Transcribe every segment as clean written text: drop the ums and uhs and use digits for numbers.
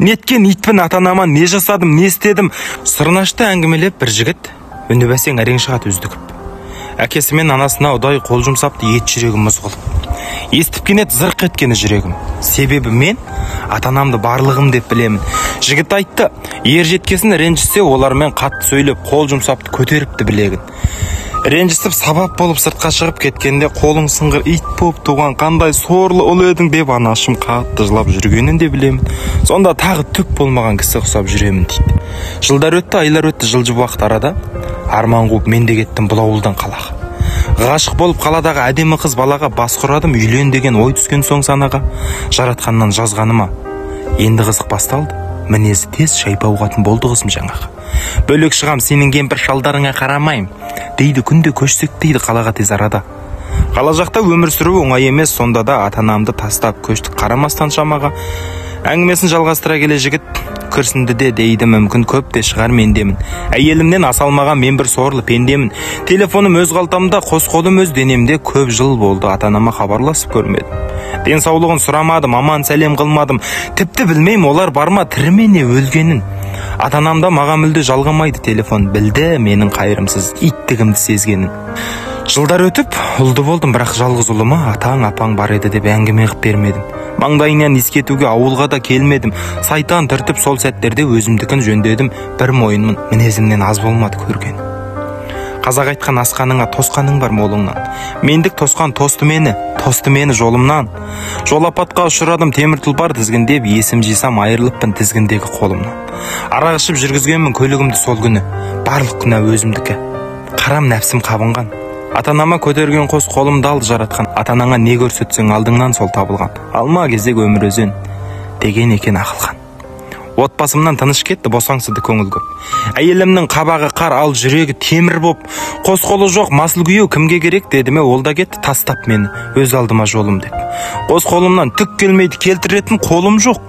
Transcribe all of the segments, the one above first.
Неткен итпін ата-анама не жасадым, не істедім? Сырнашты әңгімелеп бір жігіт үнді бәсең әрең шығады үздігіп. Әкесі мен анасына ұдай қол жұмсапты, ет жүрегім мұз қылып. Естіп кенет зырқ еткені жүрегім. Себебі мен ата-анамды барлығым деп білемін. Жігіт айтты, ер жеткесін ренжісе олармен қатты сөйлеп қол жұмсапты, көтеріпті білегін. Ренжісіп сабап болып сыртқа шығып кеткенде қолың сыңғыр ит болып туған қандай сорлы ұлы едің деп анашым қатты жылап жүргенін де білемін. Сонда тағы түк болмаған кісі ұқсап жүремін дейді. Жылдар өтті, айлар өтті, жылжып уақыт арада арман қуып мен де кеттім бұл ауылдан қалаға. Ғашық болып қаладағы әдемі қыз балаға бас құрадым, үйлен деген ой түскен соң санаға. Жаратқаннан жазғаныма енді қызық басталды. Мінезі тез шайпау қатын болды қызым жаңағы. Бөлек шығам сенің кемпір шалдарыңа қарамайым дейді, күнде көшсек дейді қалаға тез арада. Қала жақта өмір сүру оңай емес, сонда да ата-анамды тастап көштік қарамастан шамаға. Әңгімесін жалғастыра келе жігіт күрсінді де дейді, мүмкін көп те шығар мендемін. Әйелімнен аса алмаған мен бір сорлы пендемін. Телефоным өз қалтамда, қос қолым өз денемде, көп жыл болды ата-анама хабарласып көрмедім. Денсаулығын сұрамадым, аман сәлем қылмадым. Тіпті білмеймін олар бар ма, тірі ме не өлгенін. Ата-анамда маған мүлде жалғамайды телефон, білді менің қайырымсыз иттігімді сезгенін. Жылдар өтіп, ұлды болдым, бірақ жалғыз ұлыма атаң, апаң бар еді деп әңгіме қып бермедім. Маңдайынан ескетуге ауылға да келмедім. Сайтан түртіп сол сәттерде өзімдікін жөндедім. Бір мойынмын, мінезімнен аз болмады көрген. Қазақ айтқан асқаныңа тосқаның бар молыңнан. Мендік тосқан тосты мені жолымнан. Жол апатқа ұшырадым темір тұлпар тізгіндеп, есім жисам айырылыппын тізгіндегі қолымнан. Арақ ішіп жүргізгенмін көлігімді сол күні. Барлық күнә өзімдікі. Қарам нәпсім қабынған. Ата-анама көтерген қос қолымды алды жаратқан. Ата-анаңа не көрсетсең алдыңнан сол табылған. Алма кезек өмір өзен деген екен ақылған. Отбасымнан тыныш кетті, босаңсыды көңіл көп. Әйелімнің қабағы қар, ал жүрегі темір боп. Қос қолы жоқ, масыл күйеу кімге керек деді ме, ол да кетті тастап мені өз алдыма жолым деп. Қос қолымнан түк келмейді, келтіретін қолым жоқ.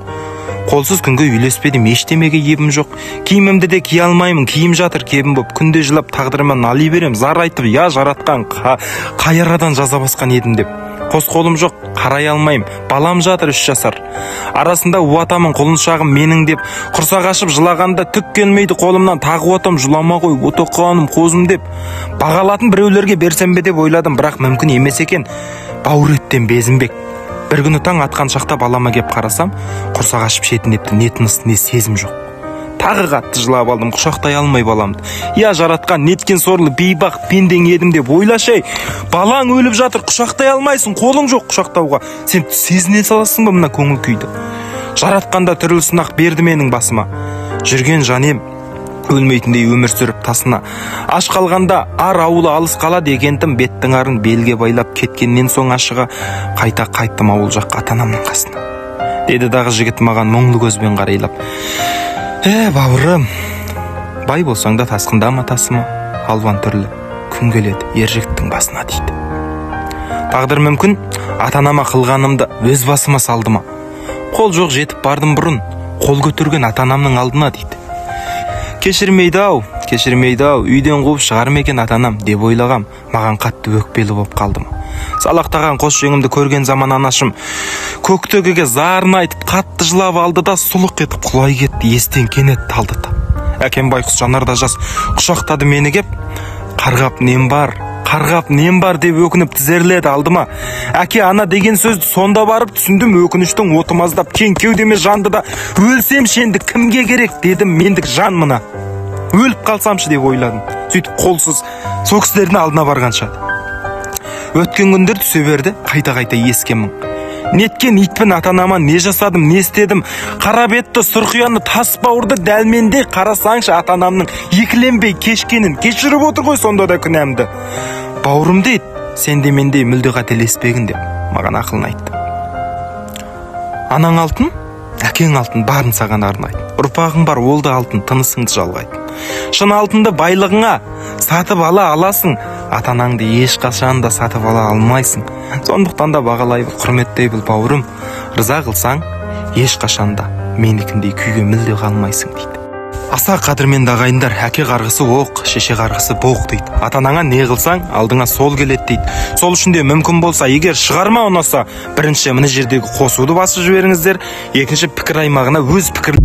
Қолсыз күнге үйлеспедім, ештемеге ебім жоқ. Киімімді де кие алмаймын, киім жатыр кебім боп. Күнде жылап тағдырыма нали берем, зар айтып, я жаратқан қайырадан жаза басқан едім деп. Қос қолым жоқ, қарай алмайым, балам жатыр 3 жасар. Арасында уатамын құлыншағым менің деп. Құрсақ ашып жылағанда түк келмейді қолымнан, тағы уатам жылама ғой, отоқаным қозым деп. Бағалатын біреулерге берсем бе деп ойладым, бірақ мүмкін емес екен. Бауыр еттен безінбек. Бір күні таң атқан шақта балама кеп қарасам, құрсақ ашып шетінепті, не тыныс, не сезім жоқ. Тағы қатты жылап алдым, құшақтай алмай баламды. Я жаратқан, неткен сорлы бейбақ пендең едім деп ойлашай. Балаң өліп жатыр, құшақтай алмайсың, қолың жоқ құшақтауға. Сен сезіне саласың ба мына көңіл күйді? Жаратқанда түрлі сынақ берді менің басыма. Жүрген жанем өлмейтіндей өмір сүріп тасына. Аш қалғанда ар ауылы алыс қала дегентім, беттің арын белге байлап кеткеннен соң ашыға қайттым ауыл жаққа ата-анамның қасына. Деді дағы жігіт маған мұңлы көзбен қарайлап. Бауырым, бай болсаң да тасқындама тасыма, алуан түрлі күн келеді ер жігіттің басына дейді. Тағдыр мүмкін ата-анама қылғанымды өз басыма салды ма? Қол жоқ жетіп бардым бұрын, қол көтерген ата-анамның алдына дейді. Кешірмейді ау, үйден қуып шығар ма екен ата-анам деп ойлағам, маған қатты өкпелі болып қалдым. Салақтаған қос жеңімді көрген заман анашым көктөгіге зарын айтып қатты жылап алды да сұлық етіп құлай кетті, естен кенет талды да. Әкем байқұс жанарда жас құшақтады мені кеп, қарғап нем бар деп өкініп тізерледі алдыма. Әке ана деген сөзді сонда барып түсіндім, өкініштің оты маздап кең кеудеме жанды да, өлсем шенді кімге керек дедім, мендік жан мына. Өліп қалсамшы деп ойладым, сөйтіп қолсыз сол кісілердің алдына барғанша. Өткен күндер түсе берді, қайта ескемін. Неткен итпін ата-анама не жасадым, не істедім? Қара бетті сұрқияны тас бауырды дәлменде қарасаңшы ата-анамның екіленбей кешкенін. Кешіріп отыр ғой сонда да күнәмді. Бауырым дейді, сен де мендей мүлде қателеспегін деп маған ақылын айтты. Анаң алтын, әкең алтын, барын саған арнайды. Ұрпағың бар, ол да алтын, тынысыңды жалғайды. Шын алтынды байлығыңа сатып ала аласың, ата-анаңды ешқашан да сатып ала алмайсың. Сондықтан да бағалай біл, құрметтей біл бауырым, риза қылсаң ешқашан да менікіндей күйге мүлде қалмайсың дейді. Аса қадірменді ағайындар, әке қарғысы оқ, шеше қарғысы боқ дейді. Ата-анаңа не қылсаң, алдыңа сол келеді дейді. Сол үшін де мүмкін болса, егер шығарма ұнаса, бірінші мына жердегі қосуды басып жіберіңіздер, екінші пікір аймағына өз пікір